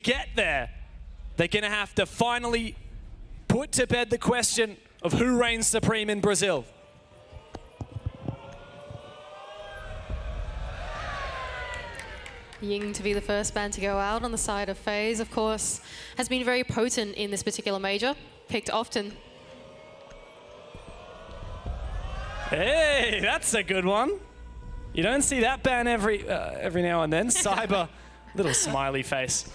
get there, they're going to have to finally put to bed the question of who reigns supreme in Brazil. Ying to be the first band to go out on the side of FaZe, of course, has been very potent in this particular major, picked often. Hey, that's a good one. You don't see that ban every now and then. Cyber, little smiley face.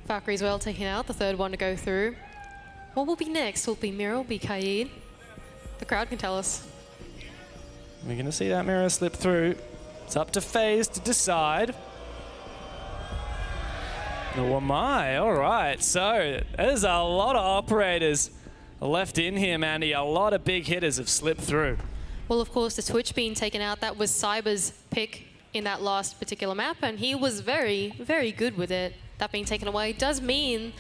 Valkyrie's well taken out, the third one to go through. What will be next? Will it be Mira, will it be Kaid? The crowd can tell us. We're going to see that Mira slip through. It's up to FaZe to decide. Oh my, all right. So there's a lot of operators left in here, Mandy. A lot of big hitters have slipped through. Well, of course, the Twitch being taken out, that was Cyber's pick in that last particular map, and he was very, very good with it. That being taken away does mean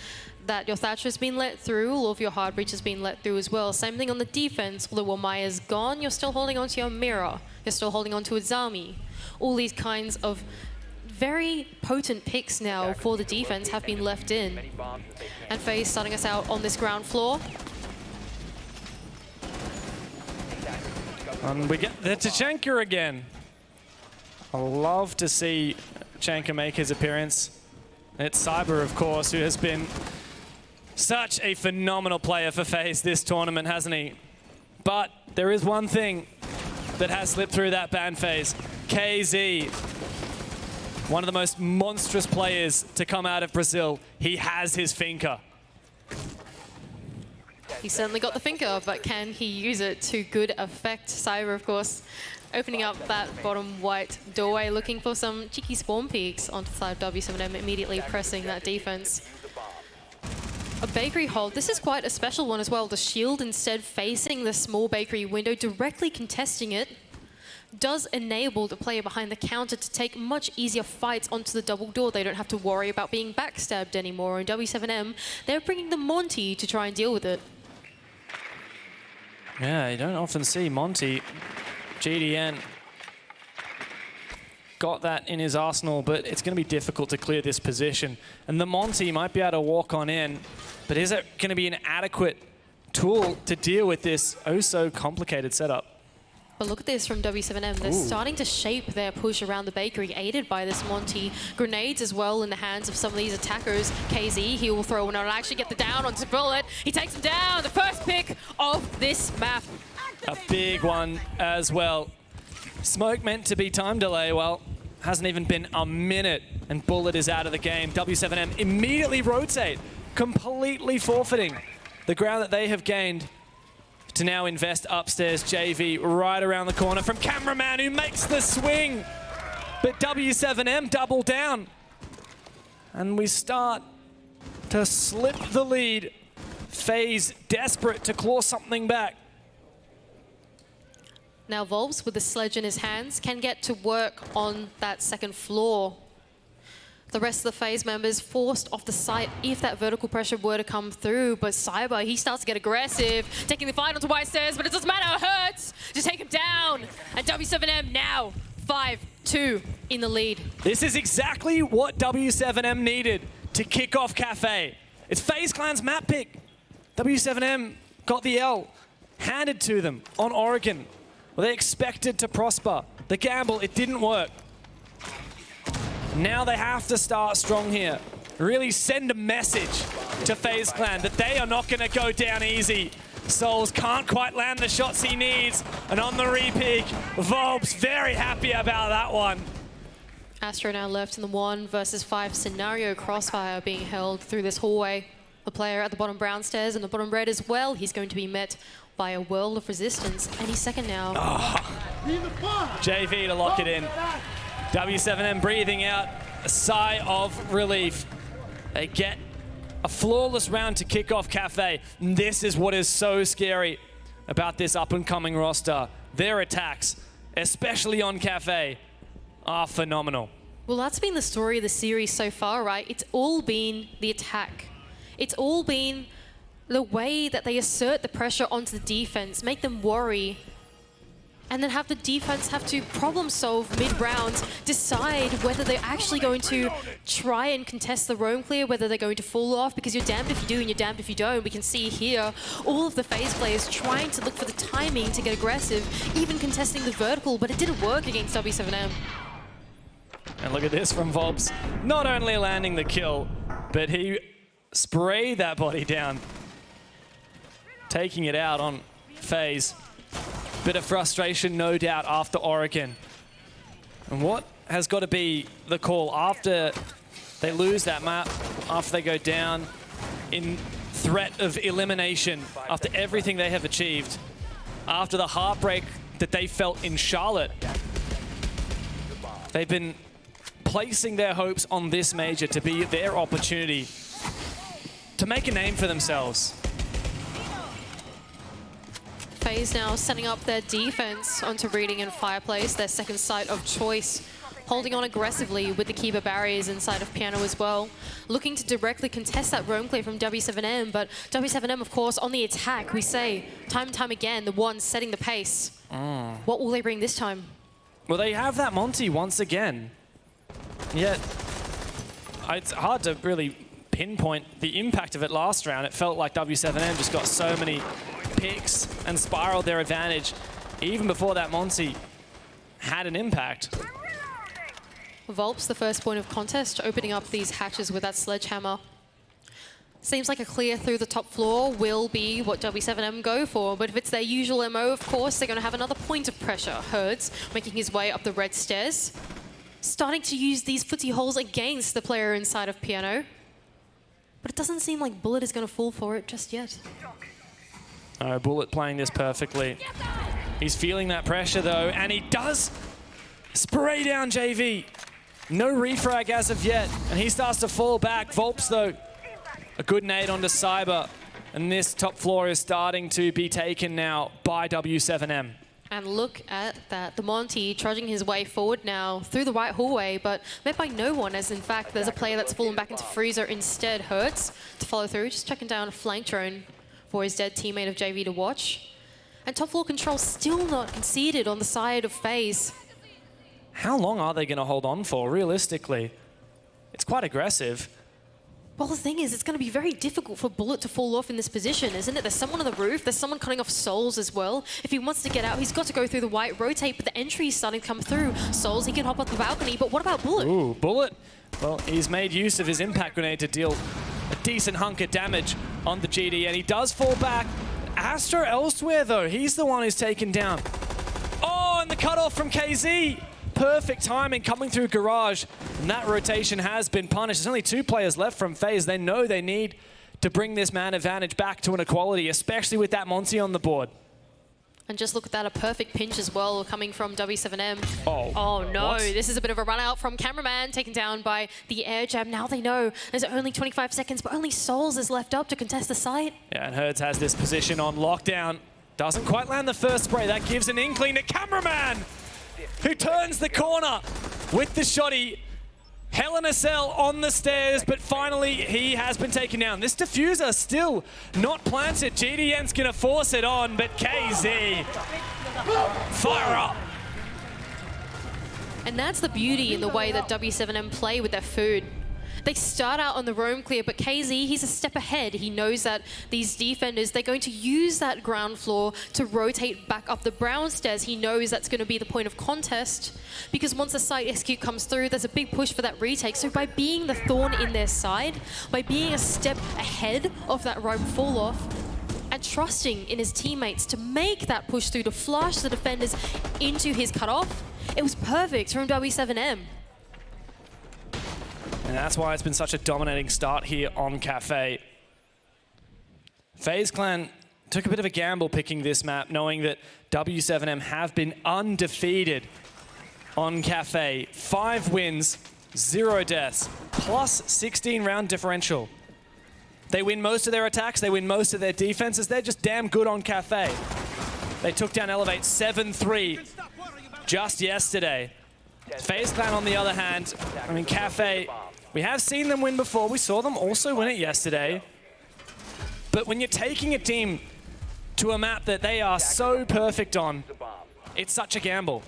that your Thatcher has been let through, all of your hard breach has been let through as well. Same thing on the defense, although Maya's gone, you're still holding on to your Mira, you're still holding on to Azami. All these kinds of very potent picks now for the defense have been left in. And FaZe starting us out on this ground floor. And we get the Tachenka again. I love to see Tachenka make his appearance. It's Cyber, of course, who has been such a phenomenal player for FaZe this tournament, hasn't he? But there is one thing that has slipped through that ban phase. KZ, one of the most monstrous players to come out of Brazil. He has his finger. He certainly got the finger, but can he use it to good effect? Cyber, of course, opening up that bottom white doorway, looking for some cheeky spawn peeks onto the side of w7m, immediately pressing that defense. A bakery hold. This is quite a special one as well. The shield instead facing the small bakery window, directly contesting it, does enable the player behind the counter to take much easier fights onto the double door. They don't have to worry about being backstabbed anymore. In w7m, they're bringing the Monty to try and deal with it. Yeah, you don't often see Monty. GDN got that in his arsenal, but it's going to be difficult to clear this position. And the Monty might be able to walk on in, but is it going to be an adequate tool to deal with this oh so complicated setup? But look at this from w7m. They're starting to shape their push around the bakery, aided by this Monty. Grenades as well in the hands of some of these attackers. KZ, he will throw one out and actually get the down onto Bullet. He takes him down. The first pick of this map. A big one as well. Smoke meant to be time delay. Well, hasn't even been a minute, and Bullet is out of the game. w7m immediately rotate, completely forfeiting the ground that they have gained to now invest upstairs. JV right around the corner from Cameraman, who makes the swing. But w7m double down. And we start to slip the lead. FaZe desperate to claw something back. Now Volves, with the sledge in his hands, can get to work on that second floor. The rest of the FaZe members forced off the site if that vertical pressure were to come through. But Cyber, he starts to get aggressive, taking the fight onto white stairs, but it doesn't matter, it hurts. Just take him down. And w7m now 5-2 in the lead. This is exactly what w7m needed to kick off Cafe. It's FaZe Clan's map pick. w7m got the L handed to them on Oregon. Well, they expected to prosper. The gamble, it didn't work. Now they have to start strong here. Really send a message to FaZe Clan that they are not going to go down easy. Souls can't quite land the shots he needs. And on the re-peak, Volb's very happy about that one. Astro now left in the 1 versus 5 scenario. Crossfire being held through this hallway. The player at the bottom brown stairs and the bottom red as well. He's going to be met by a world of resistance. Any second now. JV to lock it in. w7m breathing out a sigh of relief. They get a flawless round to kick off Cafe. And this is what is so scary about this up-and-coming roster. Their attacks, especially on Cafe, are phenomenal. Well, that's been the story of the series so far, right? It's all been the attack. It's all been the way that they assert the pressure onto the defense, make them worry and then have the defense have to problem solve mid-round, decide whether they're actually going to try and contest the roam clear, whether they're going to fall off, because you're damned if you do and you're damned if you don't. We can see here all of the FaZe players trying to look for the timing to get aggressive, even contesting the vertical, but it didn't work against w7m. And look at this from Volps. Not only landing the kill, but he sprayed that body down, taking it out on FaZe. Bit of frustration, no doubt, after Oregon. And what has got to be the call after they lose that map, after they go down in threat of elimination, after everything they have achieved, after the heartbreak that they felt in Charlotte? They've been placing their hopes on this major to be their opportunity to make a name for themselves. FaZe now setting up their defense onto Reading and Fireplace, their second site of choice, holding on aggressively with the Kiba barriers inside of Piano as well, looking to directly contest that roam clear from w7m, but w7m, of course, on the attack. We say, time and time again, the ones setting the pace. What will they bring this time? Well, they have that Monty once again. Yet, it's hard to really pinpoint the impact of it last round. It felt like w7m just got so many picks and spiraled their advantage even before that Monty had an impact. Volps, the first point of contest, opening up these hatches with that sledgehammer. Seems like a clear through the top floor will be what w7m go for, but if it's their usual MO, of course, they're going to have another point of pressure. Herds making his way up the red stairs, starting to use these footsie holes against the player inside of Piano. But it doesn't seem like Bullet is going to fall for it just yet. Oh, Bullet playing this perfectly. He's feeling that pressure though, and he does spray down JV. No refrag as of yet, and he starts to fall back. Volps though, a good nade onto Cyber, and this top floor is starting to be taken now by w7m. And look at that, the Monty trudging his way forward now through the right hallway, but met by no one, as in fact there's a player that's fallen back into Freezer instead. Hurts to follow through, just checking down a flank drone for his dead teammate of JV to watch. And top floor control still not conceded on the side of FaZe. How long are they going to hold on for, realistically? It's quite aggressive. Well, the thing is, it's going to be very difficult for Bullet to fall off in this position, isn't it? There's someone on the roof, there's someone cutting off Souls as well. If he wants to get out, he's got to go through the white rotate, but the entry is starting to come through. Souls, he can hop off the balcony, but what about Bullet? Ooh, Bullet. Well, he's made use of his impact grenade to deal a decent hunk of damage on the GD, and he does fall back. Astra elsewhere, though. He's the one who's taken down. Oh, and the cutoff from KZ. Perfect timing coming through Garage, and that rotation has been punished. There's only 2 players left from FaZe. They know they need to bring this man advantage back to an equality, especially with that Monty on the board. And just look at that, a perfect pinch as well coming from w7m. Oh no, what? This is a bit of a run out from Cameraman, taken down by the air jab. Now they know there's only 25 seconds, but only Souls is left up to contest the site. Yeah, and Herds has this position on lockdown. Doesn't quite land the first spray. That gives an inkling to Cameraman, who turns the corner with the shotty. Hell in a cell on the stairs, but finally he has been taken down. This diffuser still not planted. GDN's gonna force it on, but KZ, fire up. And that's the beauty in the way that w7m play with their food. They start out on the roam clear, but KZ, he's a step ahead. He knows that these defenders, they're going to use that ground floor to rotate back up the brown stairs. He knows that's going to be the point of contest, because once the site execute comes through, there's a big push for that retake. So by being the thorn in their side, by being a step ahead of that roam fall off, and trusting in his teammates to make that push through, to flush the defenders into his cutoff, it was perfect from w7m. And that's why it's been such a dominating start here on Cafe. FaZe Clan took a bit of a gamble picking this map, knowing that w7m have been undefeated on Cafe. 5 wins, 0 deaths, plus 16 round differential. They win most of their attacks, they win most of their defenses. They're just damn good on Cafe. They took down Elevate 7-3 just yesterday. FaZe Clan, on the other hand, I mean, Cafe, we have seen them win before. We saw them also win it yesterday. But when you're taking a team to a map that they are so perfect on, It's such a gamble.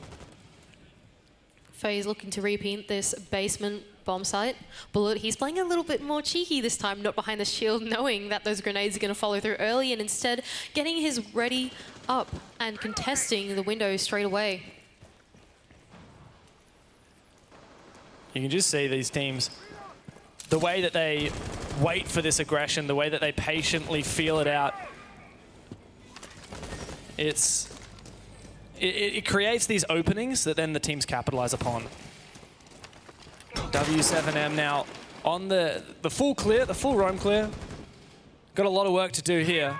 FaZe looking to repeat this basement bomb site. Bullet, he's playing a little bit more cheeky this time, not behind the shield, knowing that those grenades are going to follow through early, and instead getting his ready up and contesting the window straight away. You can just see these teams, the way that they wait for this aggression, the way that they patiently feel it out. It creates these openings that then the teams capitalize upon. W7M now on the full clear, the full roam clear. Got a lot of work to do here.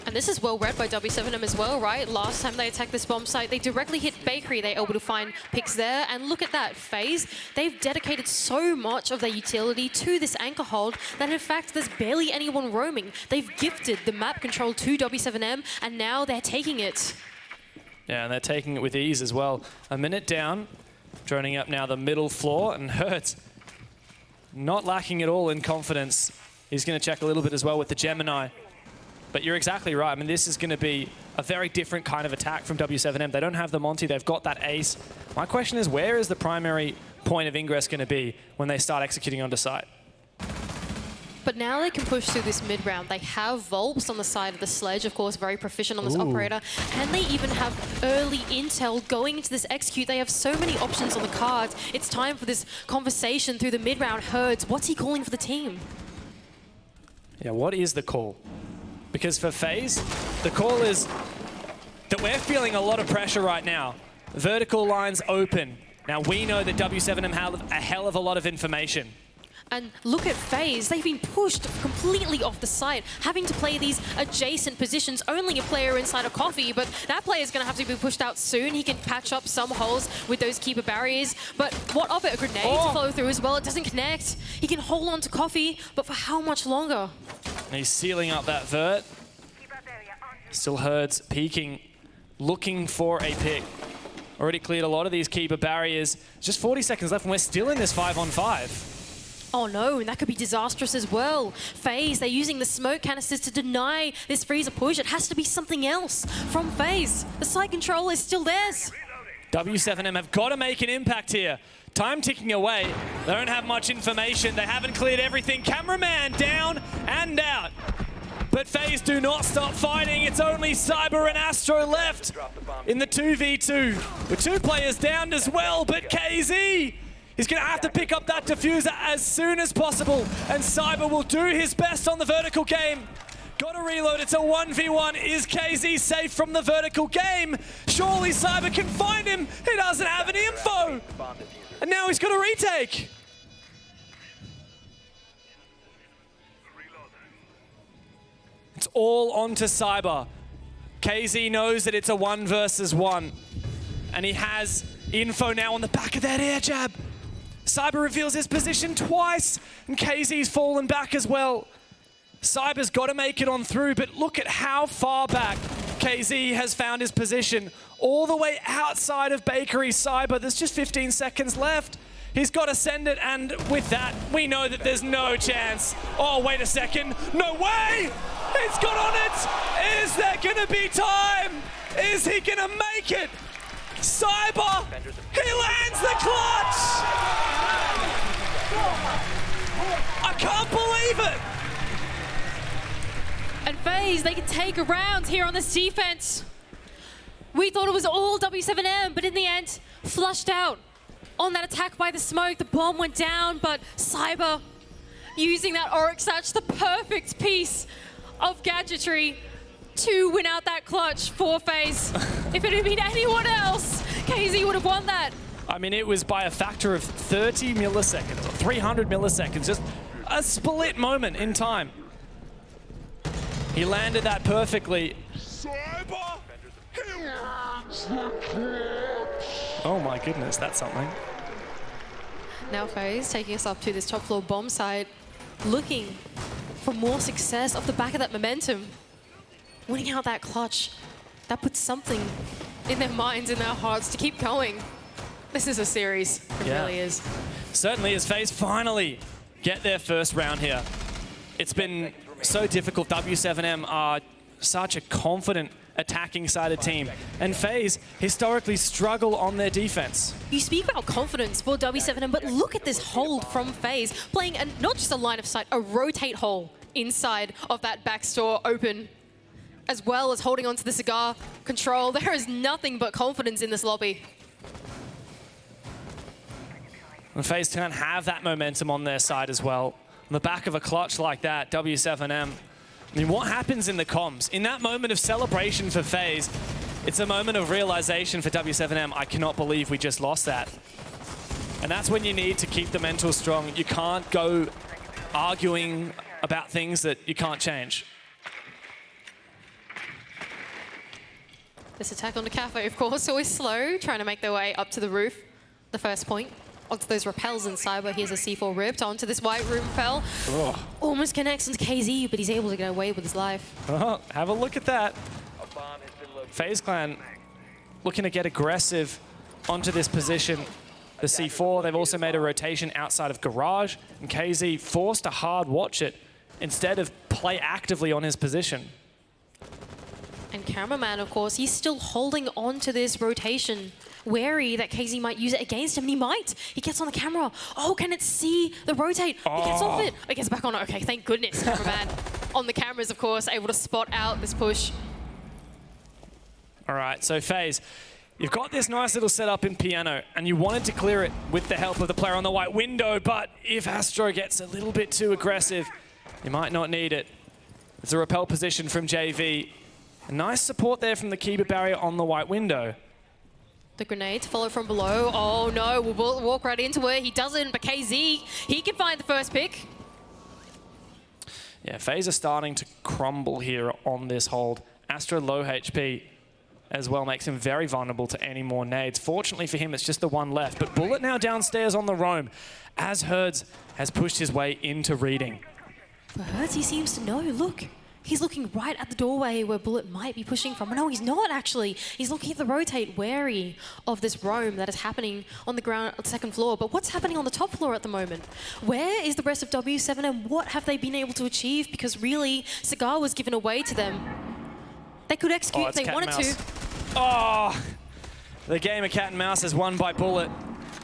And this is well read by W7M as well, right? Last time they attacked this bomb site, they directly hit Bakery. They're able to find picks there. And look at that, FaZe. They've dedicated so much of their utility to this anchor hold that in fact there's barely anyone roaming. They've gifted the map control to W7M and now they're taking it. Yeah, and they're taking it with ease as well. A minute down, droning up now the middle floor, and Hurts not lacking at all in confidence. He's going to check a little bit as well with the Gemini. But you're exactly right. I mean, this is going to be a very different kind of attack from W7M. They don't have the Monty. They've got that ace. My question is, where is the primary point of ingress going to be when they start executing onto site? But now they can push through this mid-round. They have Volps on the side of the sledge, of course, very proficient on this operator. And they even have early intel going into this execute. They have so many options on the cards. It's time for this conversation through the mid-round. Herds, what's he calling for the team? Yeah, what is the call? Because for FaZe, the call is that we're feeling a lot of pressure right now. Vertical lines open. Now we know that W7M have a hell of a lot of information. And look at FaZe, they've been pushed completely off the site, having to play these adjacent positions. Only a player inside a coffee, but that player's going to have to be pushed out soon. He can patch up some holes with those keeper barriers. But what of it? A grenade to flow through as well. It doesn't connect. He can hold on to coffee, but for how much longer? And he's sealing up that vert. Still Herds peeking, looking for a pick. Already cleared a lot of these keeper barriers. Just 40 seconds left, and we're still in this 5-on-5. Oh no, and that could be disastrous as well. FaZe, they're using the smoke canisters to deny this freezer push. It has to be something else from FaZe. The site control is still theirs. W7M have got to make an impact here. Time ticking away. They don't have much information. They haven't cleared everything. Cameraman down and out. But FaZe do not stop fighting. It's only Cyber and Astro left in the 2v2. With 2 players down as well, but KZ, he's going to have to pick up that diffuser as soon as possible. And Cyber will do his best on the vertical game. Got to reload. It's a 1v1. Is KZ safe from the vertical game? Surely Cyber can find him. He doesn't have any info. And now he's got a retake. It's all onto Cyber. KZ knows that it's a 1 versus 1. And he has info now on the back of that air jab. Cyber reveals his position twice, and KZ's fallen back as well. Cyber's got to make it on through, but look at how far back KZ has found his position. All the way outside of Bakery. Cyber, there's just 15 seconds left. He's got to send it, and with that, we know that there's no chance. Oh, wait a second. No way! He's got on it! Is there going to be time? Is he going to make it? Cyber, he lands the clutch! I can't believe it! And FaZe, they can take a round here on this defense. We thought it was all W7M, but in the end, flushed out. On that attack by the smoke, the bomb went down, but Cyber using that Oryx Satch, the perfect piece of gadgetry to win out that clutch for FaZe. If it had been anyone else, KZ would have won that. I mean, it was by a factor of 30 milliseconds, or 300 milliseconds, just a split moment in time. He landed that perfectly. Cyber, he lands the clutch. Oh my goodness, that's something. Now FaZe taking us up to this top floor bomb site, looking for more success off the back of that momentum. Winning out that clutch, that puts something in their minds, in their hearts to keep going. This is a series, it really is. Certainly as FaZe finally get their first round here. It's been so difficult. W7M are such a confident attacking-sided team. And FaZe historically struggle on their defense. You speak about confidence for W7M, but look at this hold from FaZe, playing not just a line of sight, a rotate hole inside of that backstore open, as well as holding onto the cigar control. There is nothing but confidence in this lobby. And FaZe can't have that momentum on their side as well. On the back of a clutch like that, W7M. I mean, what happens in the comms? In that moment of celebration for FaZe, it's a moment of realization for W7M. I cannot believe we just lost that. And that's when you need to keep the mental strong. You can't go arguing about things that you can't change. This attack on the cafe, of course, always slow, trying to make their way up to the roof. The first point. Onto those rappels inside, where here's a C4 ripped onto this white room rappel. Oh. Almost connects into KZ, but he's able to get away with his life. Oh, have a look at that. FaZe Clan looking to get aggressive onto this position. The C4, they've also made a rotation outside of Garage, and KZ forced to hard watch it instead of play actively on his position. And Cameraman, of course, he's still holding on to this rotation, wary that KZ might use it against him, and he might. He gets on the camera. Oh, can it see the rotate? He gets off it. He gets back on it. Okay, thank goodness. Cameraman on the cameras, of course, able to spot out this push. All right, so FaZe, you've got this nice little setup in piano, and you wanted to clear it with the help of the player on the white window, but if Astro gets a little bit too aggressive, you might not need it. It's a repel position from JV. A nice support there from the Kiba barrier on the white window. The grenade to follow from below. Oh no, we'll walk right into it. He doesn't, but KZ, he can find the first pick. Yeah, FaZe are starting to crumble here on this hold. Astro low HP as well makes him very vulnerable to any more nades. Fortunately for him, it's just the one left. But Bullet now downstairs on the roam as Herds has pushed his way into reading. For Herds, he seems to know. Look. He's looking right at the doorway where Bullet might be pushing from. No, he's not actually. He's looking at the rotate, wary of this roam that is happening on the ground, on the second floor. But what's happening on the top floor at the moment? Where is the rest of W7M? What have they been able to achieve? Because really, Cigar was given away to them. They could execute if they wanted to. Oh, the game of cat and mouse is won by Bullet.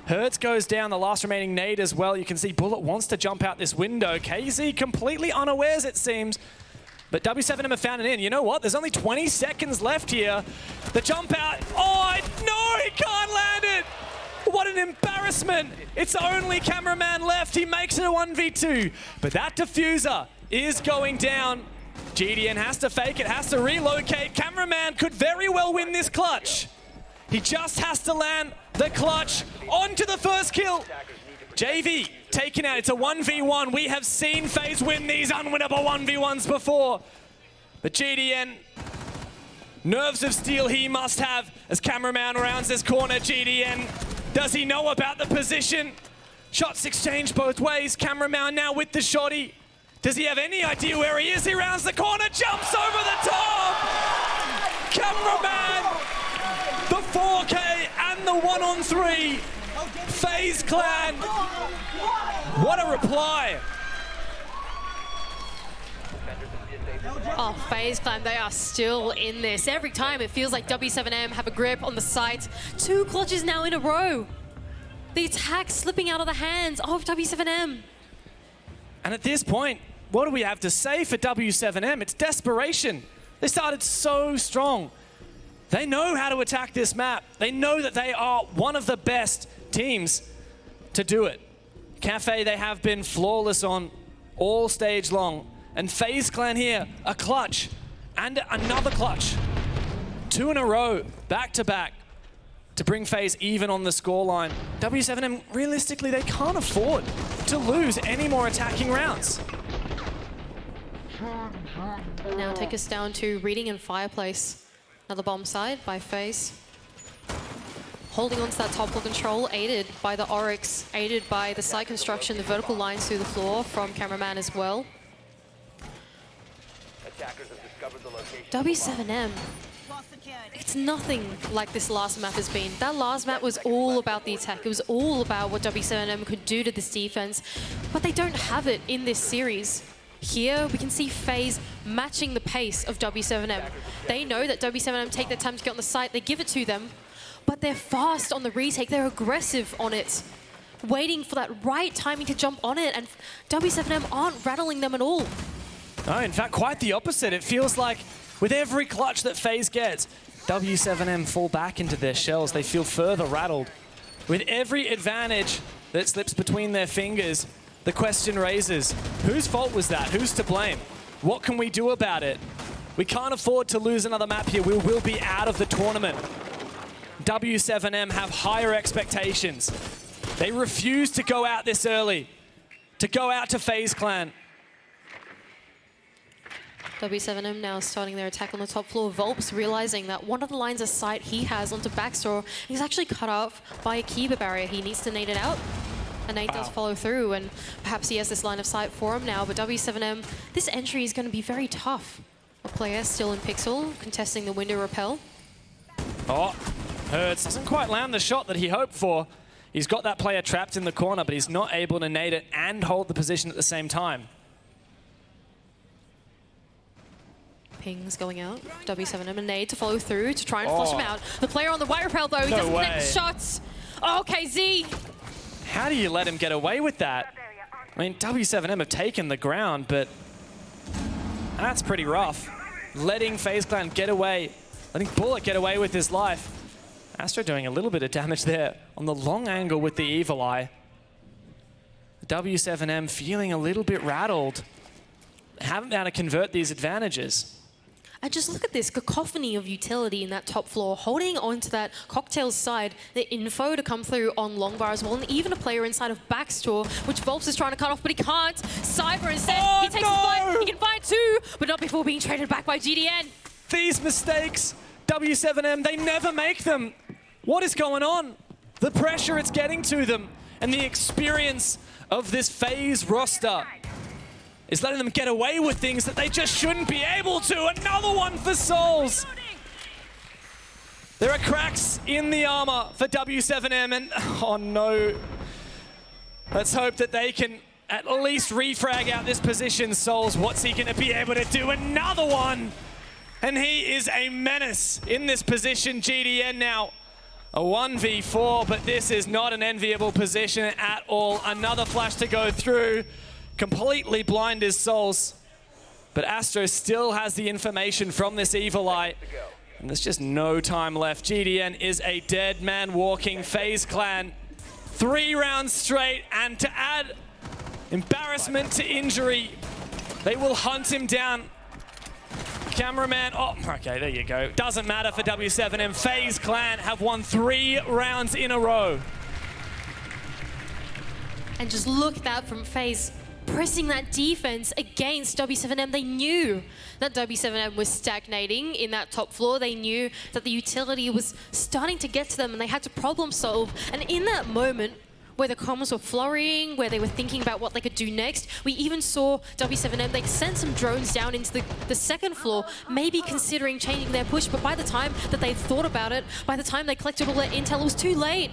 Hertz goes down, the last remaining nade as well. You can see Bullet wants to jump out this window. KZ completely unawares, it seems. But W7M have found it in. You know what? There's only 20 seconds left here. The jump out. Oh, no, he can't land it. What an embarrassment. It's only Cameraman left. He makes it a 1v2. But that diffuser is going down. GDN has to fake it, has to relocate. Cameraman could very well win this clutch. He just has to land the clutch onto the first kill. JV taken out. It's a 1v1. We have seen FaZe win these unwinnable 1v1s before. But GDN, nerves of steel he must have as Cameraman rounds this corner. GDN, does he know about the position? Shots exchanged both ways. Cameraman now with the shotty. Does he have any idea where he is? He rounds the corner, jumps over the top! Cameraman, the 4K and the 1-on-3. FaZe Clan, what a reply. Oh, FaZe Clan, they are still in this. Every time it feels like W7M have a grip on the site. 2 clutches now in a row. The attack slipping out of the hands of W7M. And at this point, what do we have to say for W7M? It's desperation. They started so strong. They know how to attack this map. They know that they are one of the best teams to do it. Cafe, they have been flawless on all stage long. And FaZe Clan here, a clutch and another clutch. 2 in a row, back to back, to bring FaZe even on the scoreline. W7M, realistically, they can't afford to lose any more attacking rounds. Now take us down to Reading and Fireplace. Another bomb side by FaZe. Holding on to that top floor control, aided by the Oryx, aided by the site construction, the vertical lines through the floor from Cameraman as well. W7M, it's nothing like this last map has been. That last map was all about the attack. It was all about what W7M could do to this defense, but they don't have it in this series. Here we can see FaZe matching the pace of w7m. They know that w7m take their time to get on the site, they give it to them, but they're fast on the retake, they're aggressive on it, waiting for that right timing to jump on it, and w7m aren't rattling them at all. No, in fact, quite the opposite. It feels like with every clutch that FaZe gets, w7m fall back into their shells. They feel further rattled. With every advantage that slips between their fingers, the question raises, whose fault was that? Who's to blame? What can we do about it? We can't afford to lose another map here. We will be out of the tournament. w7m have higher expectations. They refuse to go out this early, to go out to FaZe Clan. w7m now starting their attack on the top floor. Volps realizing that one of the lines of sight he has onto backstore is actually cut off by a Kiba barrier. He needs to nade it out. And Nate does follow through, and perhaps he has this line of sight for him now, but w7m, this entry is going to be very tough. A player still in Pixel, contesting the window repel. Oh, Hertz doesn't quite land the shot that he hoped for. He's got that player trapped in the corner, but he's not able to nade it and hold the position at the same time. Pings going out. w7m and nade to follow through to try and flush him out. The player on the white repel, though, he doesn't connect the shots. Oh, KZ! How do you let him get away with that? I mean, w7m have taken the ground, but that's pretty rough. Letting FaZe Clan get away, letting Bullet get away with his life. Astro doing a little bit of damage there on the long angle with the Evil Eye. w7m feeling a little bit rattled. Haven't been able to convert these advantages. And just look at this cacophony of utility in that top floor, holding onto that Cocktail's side, the info to come through on Longbar as well, and even a player inside of Backstore, which Volps is trying to cut off, but he can't. Cyber instead, he takes his flight, he can find two, but not before being traded back by GDN. These mistakes, w7m, they never make them. What is going on? The pressure it's getting to them, and the experience of this FaZe roster is letting them get away with things that they just shouldn't be able to. Another one for Souls. There are cracks in the armor for w7m, and oh no. Let's hope that they can at least refrag out this position. Souls, what's he gonna be able to do? Another one! And he is a menace in this position. GDN now a 1v4, but this is not an enviable position at all. Another flash to go through. Completely blind is Souls, but Astro still has the information from this Evil Eye, and there's just no time left. GDN is a dead man walking. FaZe Clan 3 rounds straight, and to add embarrassment to injury, they will hunt him down. Cameraman, oh, okay, there you go. Doesn't matter for w7m. FaZe Clan have won 3 rounds in a row. And just look at that from FaZe. Pressing that defense against w7m. They knew that w7m was stagnating in that top floor. They knew that the utility was starting to get to them, and they had to problem solve. And in that moment where the comms were flurrying, where they were thinking about what they could do next, we even saw w7m, they sent some drones down into the second floor, maybe considering changing their push, but by the time that they thought about it, by the time they collected all their intel, it was too late.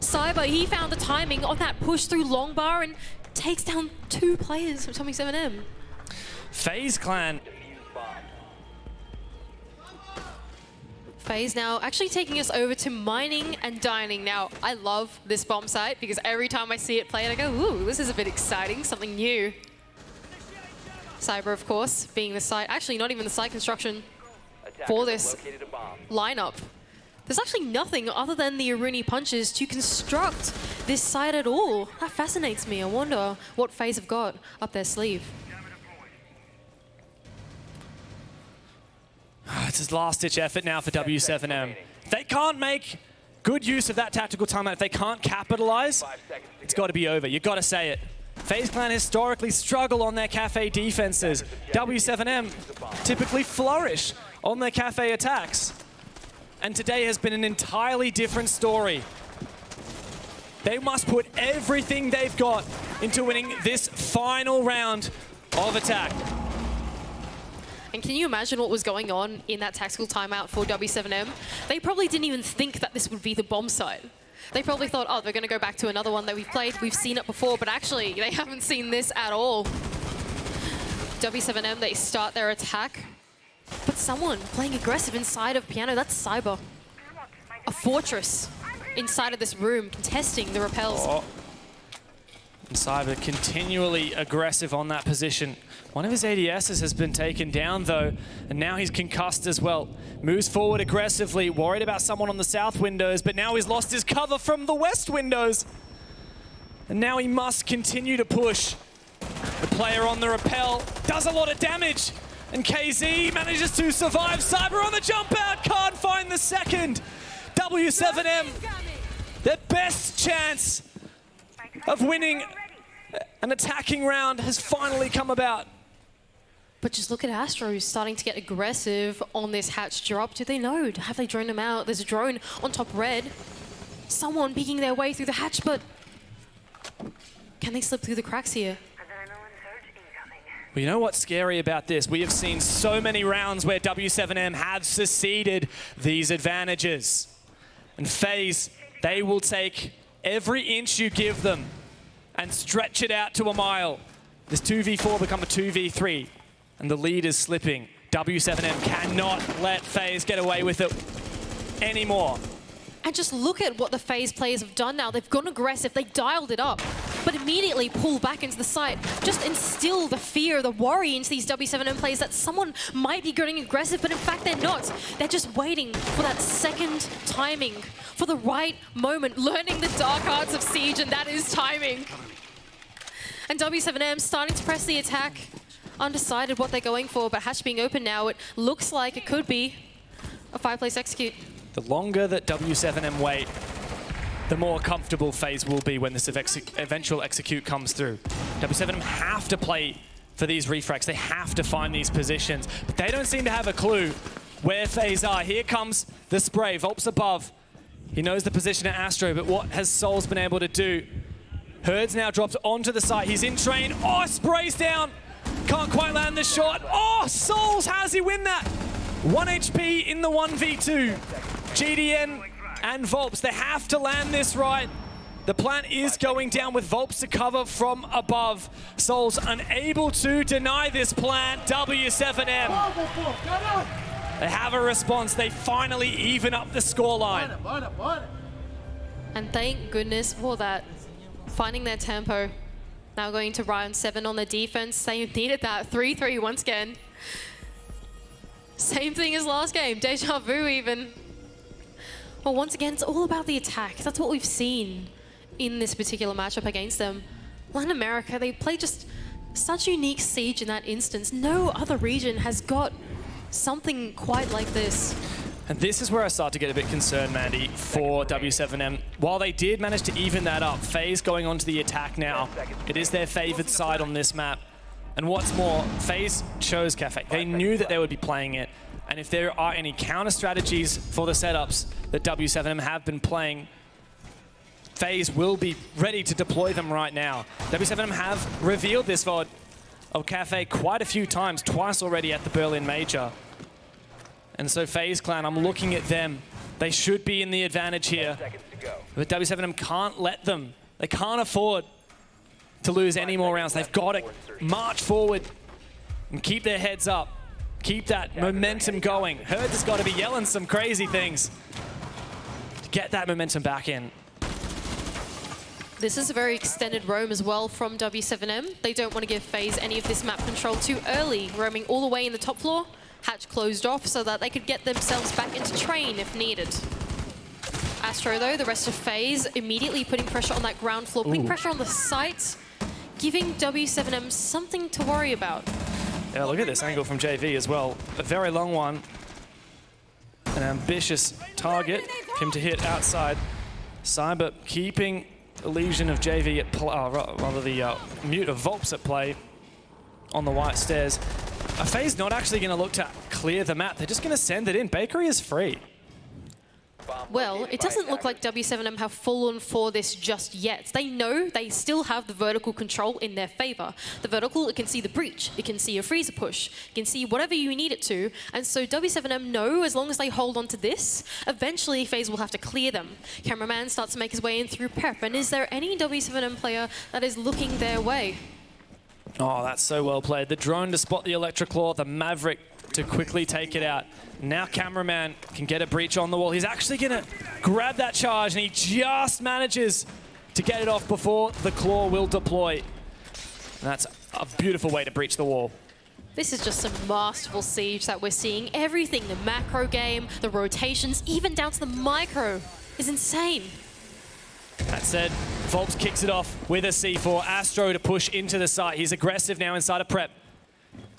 Cyber, he found the timing on that push through Longbar and takes down 2 players from w7m. FaZe Clan. FaZe now actually taking us over to mining and dining. Now, I love this bomb site because every time I see it played, I go, ooh, this is a bit exciting, something new. Cyber, of course, being the site, actually not even the site construction for this lineup. There's actually nothing other than the Aruni punches to construct this site at all. That fascinates me. I wonder what FaZe have got up their sleeve. It's his last-ditch effort now for w7m. They can't make good use of that tactical timeout. If they can't capitalize, it's got to be over. You've got to say it. FaZe Clan historically struggle on their cafe defenses. w7m typically flourish on their cafe attacks. And today has been an entirely different story. They must put everything they've got into winning this final round of attack. And can you imagine what was going on in that tactical timeout for w7m? They probably didn't even think that this would be the bomb site. They probably thought, oh, they're going to go back to another one that we've played. We've seen it before, but actually, they haven't seen this at all. W7M, they start their attack. But someone playing aggressive inside of Piano, that's Cyber. A fortress inside of this room, contesting the repels. Oh. And Cyber continually aggressive on that position. One of his ADSs has been taken down though, and now he's concussed as well. Moves forward aggressively, worried about someone on the south windows, but now he's lost his cover from the west windows. And now he must continue to push. The player on the rappel does a lot of damage, and KZ manages to survive. Cyber on the jump out, can't find the second. W7M, their best chance of winning an attacking round has finally come about. But just look at Astro, who's starting to get aggressive on this hatch drop. Do they know? Have they droned him out? There's a drone on top red. Someone peeking their way through the hatch, but can they slip through the cracks here? Well, you know what's scary about this? We have seen so many rounds where W7M have seceded these advantages. And FaZe, they will take every inch you give them and stretch it out to a mile. This 2v4 become a 2v3, and the lead is slipping. W7M cannot let FaZe get away with it anymore. And just look at what the FaZe players have done now. They've gone aggressive, they dialed it up, but immediately pull back into the site. Just instill the fear, the worry into these W7M players that someone might be going aggressive, but in fact they're not. They're just waiting for that second timing, for the right moment, learning the dark arts of Siege, and that is timing. And W7M starting to press the attack, undecided what they're going for, but hatch being open now, it looks like it could be a five-place execute. The longer that W7M wait, the more comfortable FaZe will be when this eventual execute comes through. W7M have to play for these refracts. They have to find these positions, but they don't seem to have a clue where FaZe are. Here comes the spray. Volp's above. He knows the position at Astro, but what has Souls been able to do? Herd's now dropped onto the site. He's in train. Oh, sprays down. Can't quite land the shot. Oh, Souls, how does he win that? 1 HP in the 1v2. GDN and Volps, they have to land this right. The plant is going down with Volps to cover from above. Souls unable to deny this plant. W7M. They have a response. They finally even up the scoreline. And thank goodness for that. Finding their tempo. Now going to round 7 on the defense. They needed that. 3-3 once again. Same thing as last game. Deja vu even. Well, once again, it's all about the attack. That's what we've seen in this particular matchup against them. Latin America, they play just such unique Siege in that instance. No other region has got something quite like this. And this is where I start to get a bit concerned, Mandy, for W7M. While they did manage to even that up, FaZe going onto the attack now. It is their favored side on this map. And what's more, FaZe chose Cafe. They knew that they would be playing it. And if there are any counter strategies for the setups that W7M have been playing, FaZe will be ready to deploy them right now. W7M have revealed this VOD of Cafe quite a few times, twice already at the Berlin Major. And so FaZe Clan, I'm looking at them. They should be in the advantage here. But W7M can't let them. They can't afford to lose any more rounds. They've got to march forward and keep their heads up. Keep that momentum going. Herd has got to be yelling some crazy things to get that momentum back in. This is a very extended roam as well from W7M. They don't want to give FaZe any of this map control too early, roaming all the way in the top floor. Hatch closed off so that they could get themselves back into train if needed. Astro though, the rest of FaZe, immediately putting pressure on that ground floor, putting pressure on the site, giving W7M something to worry about. Yeah, look at this angle from JV as well. A very long one. An ambitious target. Him to hit outside. Cyber keeping the illusion of JV at play, rather the mute of Volps at play on the white stairs. FaZe not actually going to look to clear the map. They're just going to send it in. Bakery is free. Well, it doesn't look like W7M have fallen for this just yet. They know they still have the vertical control in their favor. The vertical, it can see the breach, it can see a freezer push, it can see whatever you need it to. And so W7M know as long as they hold on to this, eventually FaZe will have to clear them. Cameraman starts to make his way in through prep. And is there any W7M player that is looking their way? Oh, that's so well played. The drone to spot the Electroclaw, the Maverick to quickly take it out. Now Cameraman can get a breach on the wall. He's actually going to grab that charge, and he just manages to get it off before the Claw will deploy. And that's a beautiful way to breach the wall. This is just some masterful siege that we're seeing. Everything, the macro game, the rotations, even down to the micro, is insane. That said, volp kicks it off with a C4. Astro to push into the site. He's aggressive now inside of prep.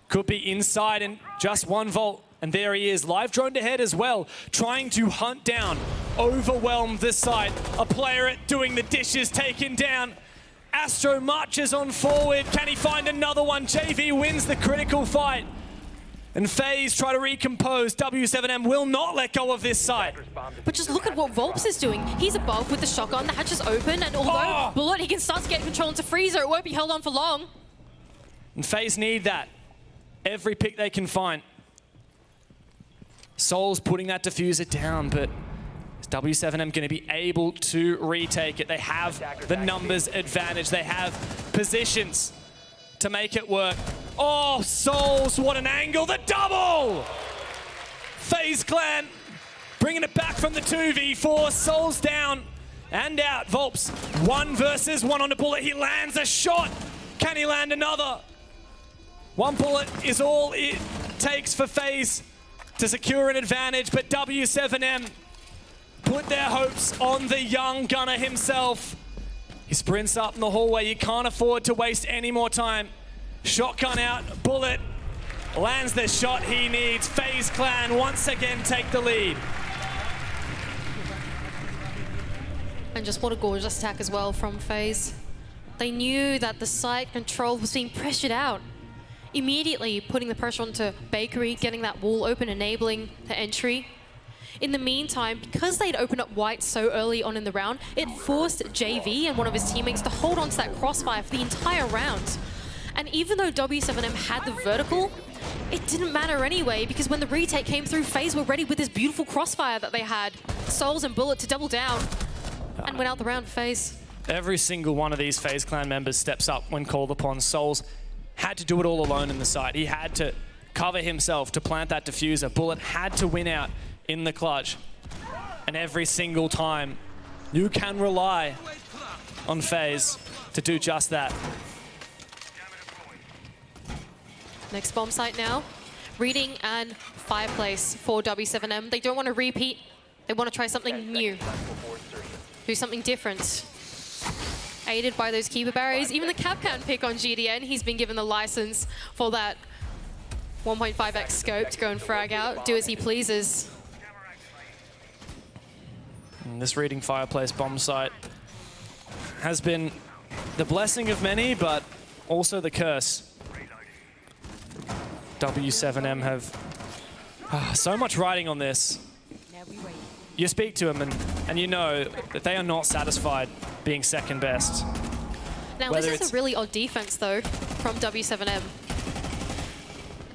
Could be inside and just one volt. And there he is, live droned ahead as well, trying to hunt down, overwhelm this site. A player doing the dishes, taken down. Astro marches on forward. Can he find another one? JV wins the critical fight. And FaZe try to recompose. W7M will not let go of this site. But just look at what volp is doing. He's above with the shotgun. The hatch is open. And although Bullet, he can start to get control into Freezer, it won't be held on for long. And FaZe need that. Every pick they can find. Soul's putting that diffuser down, but is w7m going to be able to retake it? They have the numbers advantage. They have positions to make it work. Oh, Souls, what an angle. The double! FaZe Clan bringing it back from the 2v4. Souls down and out. volp 1 versus 1 on the Bullet. He lands a shot. Can he land another? One bullet is all it takes for FaZe to secure an advantage, but w7m put their hopes on the young gunner himself. He sprints up in the hallway. You can't afford to waste any more time. Shotgun out, Bullet lands the shot he needs. FaZe Clan once again take the lead. And just what a gorgeous attack as well from FaZe. They knew that the site control was being pressured out. Immediately putting the pressure onto Bakery, getting that wall open, enabling the entry. In the meantime, because they'd opened up white so early on in the round, it forced JV and one of his teammates to hold on to that crossfire for the entire round. And even though w7m had the vertical, it didn't matter anyway, because when the retake came through, FaZe were ready with this beautiful crossfire that they had. Souls and Bullet to double down, and went out the round for FaZe. Every single one of these FaZe Clan members steps up when called upon. Souls had to do it all alone in the side. He had to cover himself to plant that diffuser. Bullet had to win out in the clutch. And every single time, you can rely on FaZe to do just that. Next bomb site now. Reading and Fireplace for w7m. They don't want to repeat. They want to try something new. Do something different. Aided by those keeper barriers. Even the Capcan pick on GDN, he's been given the license for that 1.5x scope to go and frag out, do as he pleases. And this Reading Fireplace bomb site has been the blessing of many, but also the curse. w7m have so much riding on this. You speak to them and you know that they are not satisfied being second best. Now this is a really odd defense though from w7m.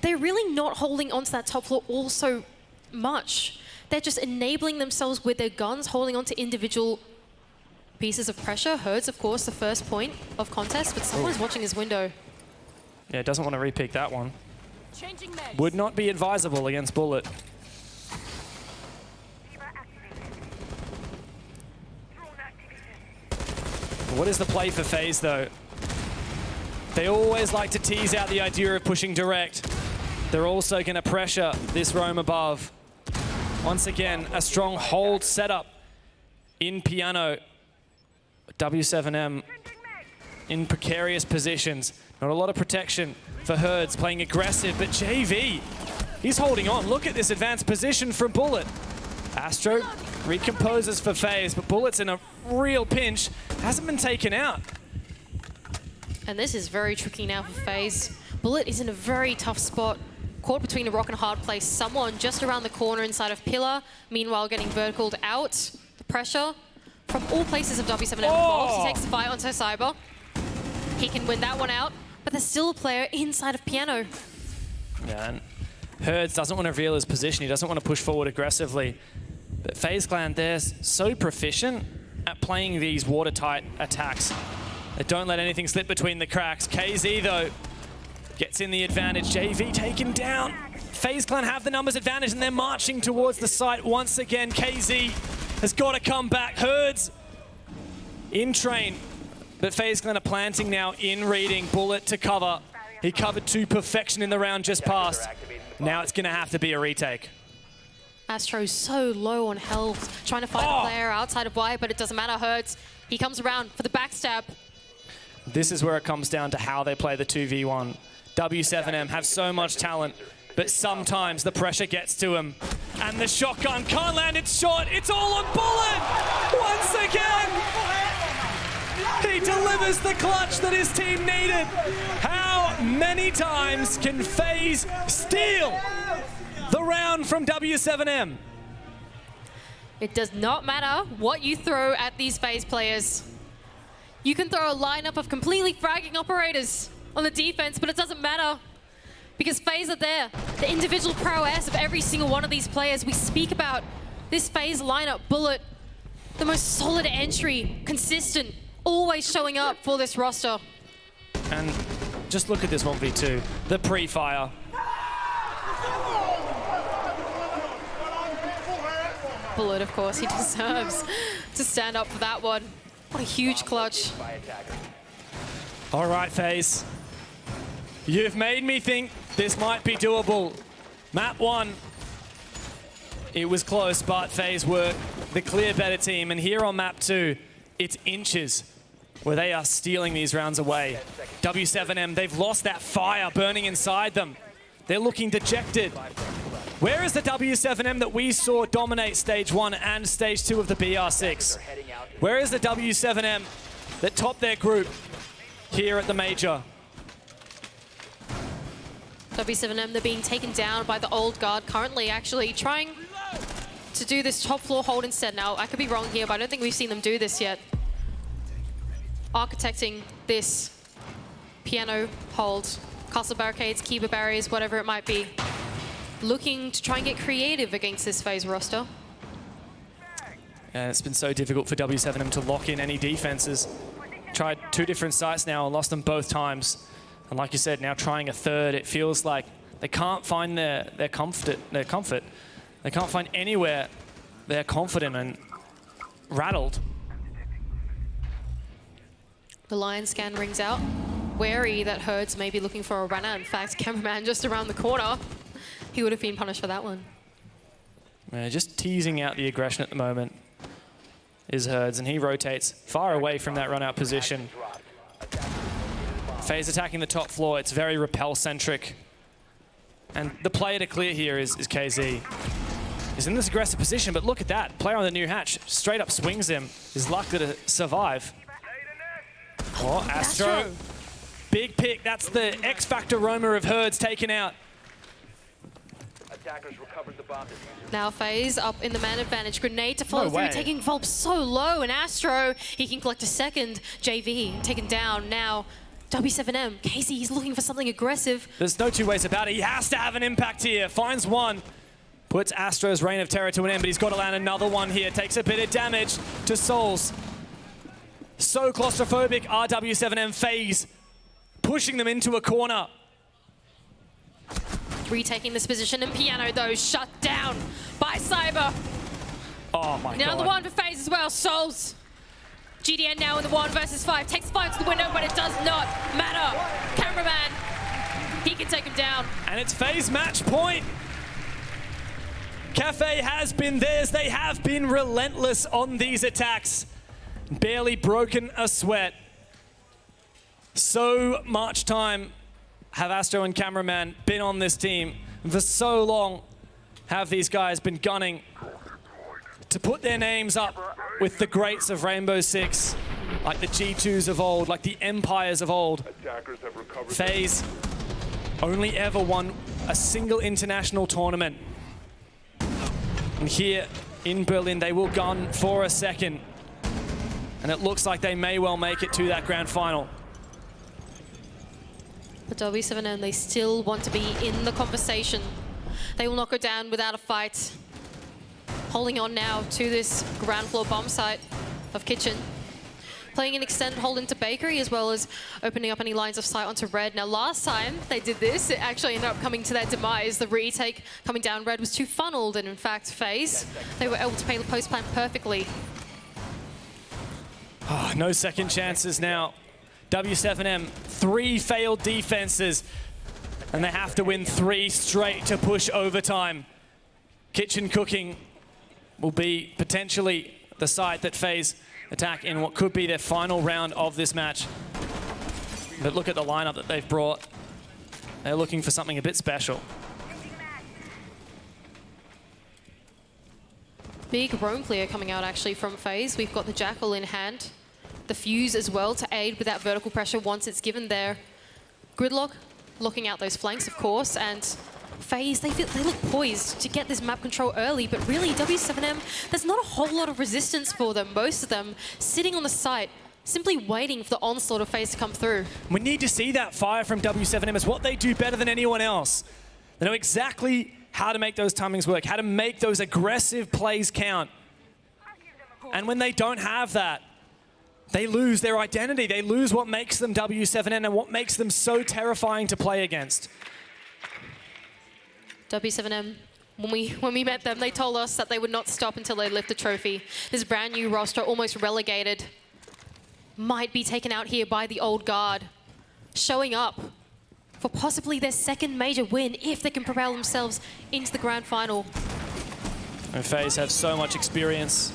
They're really not holding onto that top floor all so much. They're just enabling themselves with their guns, holding on to individual pieces of pressure. Herds, of course, the first point of contest, but someone's watching his window. Yeah, doesn't want to repick that one. Would not be advisable against Bullet. What is the play for FaZe though? They always like to tease out the idea of pushing direct. They're also going to pressure this roam above. Once again, a strong hold setup in Piano. w7m in precarious positions. Not a lot of protection for Herds, playing aggressive, but JV, he's holding on. Look at this advanced position from Bullet. Astro recomposes for FaZe, but Bullet's in a real pinch. Hasn't been taken out. And this is very tricky now for FaZe. Bullet is in a very tough spot. Caught between a rock and a hard place. Someone just around the corner inside of Pillar. Meanwhile, getting verticaled out. The pressure from all places of w7m. Oh! He takes the fight onto Cyber. He can win that one out, but there's still a player inside of Piano. Yeah, and Herds doesn't want to reveal his position. He doesn't want to push forward aggressively. But FaZe Clan, they're so proficient at playing these watertight attacks. They don't let anything slip between the cracks. KZ, though, Gets in the advantage. JV taken down. FaZe Clan have the numbers advantage and they're marching towards the site once again. KZ has got to come back. Herds in train. But FaZe Clan are planting now in reading. Bullet to cover. He covered to perfection in the round just past. Now it's going to have to be a retake. Astro's so low on health, trying to find a player outside of Y, but it doesn't matter. Hertz, he comes around for the backstab. This is where it comes down to how they play the 2v1. W7M have so much talent, but sometimes the pressure gets to him. And the shotgun can't land its shot. It's all on Bullet! Once again! He delivers the clutch that his team needed. How many times can FaZe steal the round from W7M? It does not matter what you throw at these FaZe players. You can throw a lineup of completely fragging operators on the defense, but it doesn't matter because FaZe are there. The individual prowess of every single one of these players. We speak about this FaZe lineup, Bullet, the most solid entry, consistent, always showing up for this roster. And just look at this 1v2, the pre-fire. Bullet, of course, he deserves to stand up for that one. What a huge clutch. All right, FaZe. You've made me think this might be doable. Map 1, it was close, but FaZe were the clear better team. And here on Map 2, it's inches where they are stealing these rounds away. W7M, they've lost that fire burning inside them. They're looking dejected. Where is the W7M that we saw dominate Stage 1 and Stage 2 of the BR6? Where is the W7M that topped their group here at the Major? W7M, they're being taken down by the old guard, currently actually trying to do this top floor hold instead. Now, I could be wrong here, but I don't think we've seen them do this yet. Architecting this piano hold, castle barricades, Kiba barriers, whatever it might be. Looking to try and get creative against this FaZe roster. It's been so difficult for W7M to lock in any defenses. Tried 2 different sites now and lost them both times. And like you said, now trying a third, it feels like they can't find their comfort. They can't find anywhere they're confident and rattled. The lion scan rings out. Wary that Herds may be looking for a runner. In fact, cameraman just around the corner. He would have been punished for that one. Just teasing out the aggression at the moment is Herds, and he rotates far away from that run-out position. FaZe attacking the top floor. It's very repel-centric. And the player to clear here is KZ. He's in this aggressive position, but look at that. Player on the new hatch straight up swings him. He's lucky to survive. Oh, Astro. Big pick. That's the X-Factor roamer of Herds taken out. Now FaZe up in the man advantage. Grenade to follow through, taking Volp so low. And Astro, he can collect a second. JV taken down. Now W7M, Casey, he's looking for something aggressive. There's no 2 ways about it. He has to have an impact here. Finds one. Puts Astro's reign of terror to an end, but he's got to land another one here. Takes a bit of damage to Souls. So claustrophobic are W7M. FaZe pushing them into a corner. Retaking this position, and Piano, though, shut down by Cyber. Oh my god. Now the one for FaZe as well, Souls. GDN now in the 1 versus 5. Takes 5 to the window, but it does not matter. Cameraman, he can take him down. And it's FaZe match point. Cafe has been theirs. They have been relentless on these attacks. Barely broken a sweat. So much time have Astro and Cameraman been on this team. And for so long have these guys been gunning to put their names up with the greats of Rainbow Six, like the G2s of old, like the Empires of old. FaZe only ever won a single international tournament. And here in Berlin, they will gun for a second. And it looks like they may well make it to that grand final. But W7M, they still want to be in the conversation. They will not go down without a fight. Holding on now to this ground floor bomb site of Kitchen. playing an extended hold into Bakery, as well as opening up any lines of sight onto Red. Now, last time they did this, it actually ended up coming to their demise. The retake coming down Red was too funneled, and in fact, FaZe, they were able to play the post plan perfectly. Oh, no second chances now. W7M, 3 failed defenses, and they have to win 3 straight to push overtime. Kitchen cooking will be potentially the side that FaZe attack in what could be their final round of this match. But look at the lineup that they've brought. They're looking for something a bit special. Big roam clear coming out actually from FaZe. We've got the Jackal in hand. The Fuse as well to aid with that vertical pressure once it's given there. Gridlock locking out those flanks, of course, and FaZe, they look poised to get this map control early, but really W7M, there's not a whole lot of resistance for them. Most of them sitting on the site, simply waiting for the onslaught of FaZe to come through. We need to see that fire from W7M. It's what they do better than anyone else. They know exactly how to make those timings work, how to make those aggressive plays count. And when they don't have that, they lose their identity. They lose what makes them W7M and what makes them so terrifying to play against. W7M, when we met them, they told us that they would not stop until they lift the trophy. This brand new roster, almost relegated, might be taken out here by the old guard, showing up for possibly their second major win if they can propel themselves into the grand final. And FaZe have so much experience.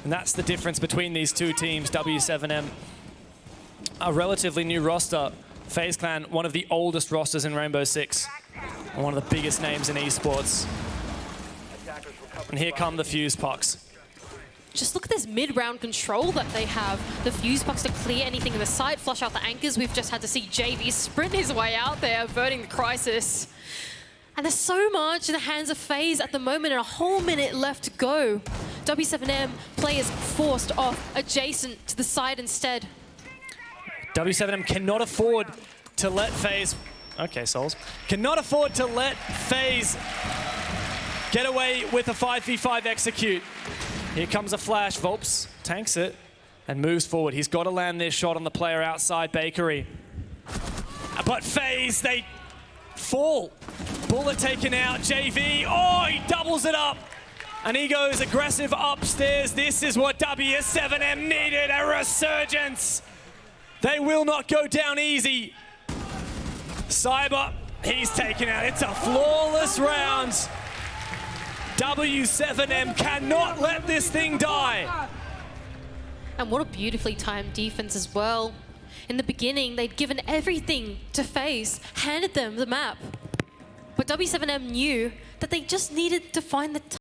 And that's the difference between these two teams. W7M, a relatively new roster. FaZe Clan, one of the oldest rosters in Rainbow Six. And one of the biggest names in esports. And here come the Fuse pucks. Just look at this mid-round control that they have. The Fuse pucks to clear anything in the site, flush out the anchors. We've just had to see JV sprint his way out there, averting the crisis. And there's so much in the hands of FaZe at the moment, and a whole minute left to go. W7M players forced off adjacent to the side instead. W7M cannot afford to let FaZe, okay, Souls, cannot afford to let FaZe get away with a 5v5 execute. Here comes a flash, Volps tanks it and moves forward. He's got to land this shot on the player outside Bakery. But FaZe, they fall. Bullet taken out, JV, oh, he doubles it up. And he goes aggressive upstairs. This is what W7M needed, a resurgence. They will not go down easy. Cyber, he's taken out. It's a flawless round. W7M cannot let this thing die. And what a beautifully timed defense as well. In the beginning, they'd given everything to FaZe, handed them the map. But W7M knew that they just needed to find the